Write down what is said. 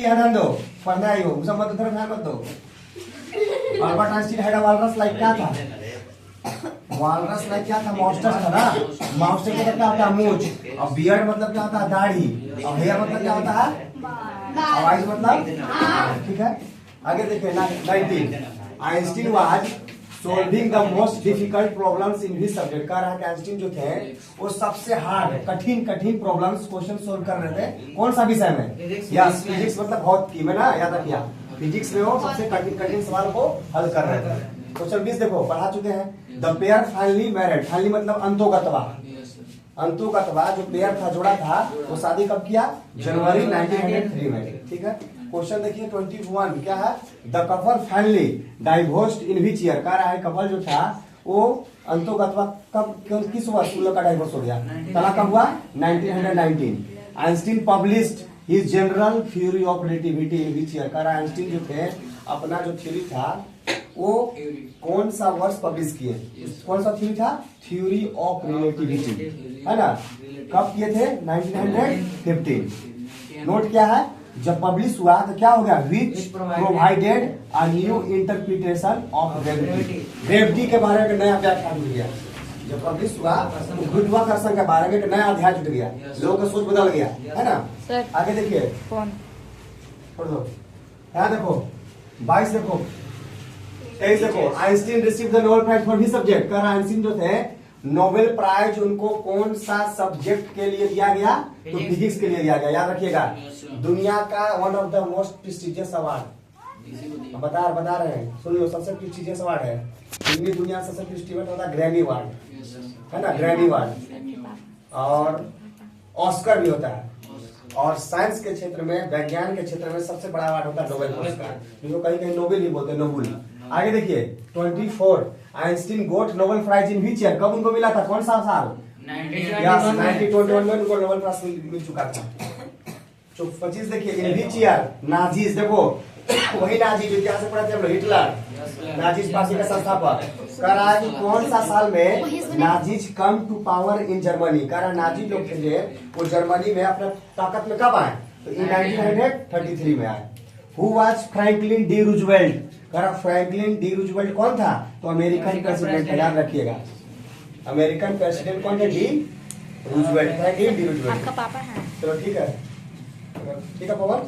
ध्यान दो, पढ़ना ही हो, उसे मत उधर ध्यान मत दो। Albert Einstein had a walrus like क्या था? वॉलरस लाइक क्या था? मॉन्स्टर था ना। मॉन्स्टर मतलब क्या होता है? मूंछ। और बियर्ड मतलब क्या होता है? दाढ़ी। और हेयर मतलब क्या होता है? और आइज मतलब? ठीक है, आगे देखिए 19 Einstein was solving the most difficult problems in his subject. कह रहा है कि आइंस्टीन जो थे वो सबसे हार्ड कठिन प्रॉब्लम्स क्वेश्चन सोल्व कर रहे थे। कौन सा विषय में? यस, फिजिक्स मतलब भौतिकी में ना, याद रखिए। फिजिक्स में वो सबसे कठिन सवाल को हल कर रहे थे। क्वेश्चन 20 देखो, पढ़ा चुके हैं। The pair finally married. Finally मतलब अंतोगतवा। अंतोगतवा जो पेयर था, जोड़ा था, वो शादी कब किया? जनवरी 1903 में। ठीक है, क्वेश्चन देखिए 21 क्या है? The couple finally divorced in which year. कह रहा है कपल जो था वो अंतोगतवा कब, किस वर्ष उन लोग का डाइवोर्स हो गया? तलाक कब हुआ? 1919। Einstein published his general theory of relativity in which year. कह रहा है आइंस्टीन जो थे अपना जो थ्योरी था वो कौन सा वर्ष पब्लिश किए? कौन सा थ्योरी था? थ्योरी ऑफ रिलेटिविटी, है ना। कब किए थे? 1915। नोट क्या है? जब पब्लिश हुआ तो क्या हो गया? Which provided a new interpretation of gravity. Gravity के बारे में नया व्याख्या जुड़ गया। जब पब्लिश हुआ तो गुरुत्वाकर्षण के बारे में एक नया अध्याय जुड़ गया, लोगों का सोच बदल गया, है ना। आगे देखिए, छोड़ दो, यहाँ देखो 22 देखो 23 देखो। Einstein receive the Nobel prize for his subject. कर आइंस्टीन जो थे नोबेल प्राइज उनको कौन सा सब्जेक्ट के लिए दिया गया? तो फिजिक्स के लिए दिया गया। याद रखिएगा, दुनिया का one of the most prestigious award बता रहे हैं, सुनिए, सबसे प्रेस्टिजियस अवार्ड है। दुनिया सबसे प्रेस्टिजियस होता है ग्रैमी अवार्ड, है ना, ग्रैमी अवार्ड। और ऑस्कर भी होता है। और साइंस के क्षेत्र में, विज्ञान के क्षेत्र में सबसे बड़ा अवार्ड होता है नोबेल पुरस्कार, जिसको कहीं कहीं नोबेल ही बोलते हैं, नोबेल। आगे देखिए 24 Einstein got Nobel prize in which year. कब उनको मिला था? कौन सा साल? 1921 में उनको नोबेल प्राइज मिल चुका था। 25 देखिए, इन व्हिच ईयर नाजीज, देखो वही नाजी जो इतिहास में पढ़े थे हम लोग, हिटलर, नाजीज पार्टी का संस्थापक। कह रहा है कि कौन सा साल में Nazis come to power in Germany. कह रहा है नाजी लोग थे वो जर्मनी में अपना ताकत में कब आए? तो इन 1933 में आए। Who was Franklin D Roosevelt. कह रहा फ्रैंकलिन डी रूजवेल्ट कौन था? तो अमेरिकन प्रेसिडेंट, याद रखिएगा। अमेरिकन प्रेसिडेंट कौन थे? D Roosevelt, Franklin D Roosevelt. आपका पापा है। चलो ठीक है, ठीक है पवन।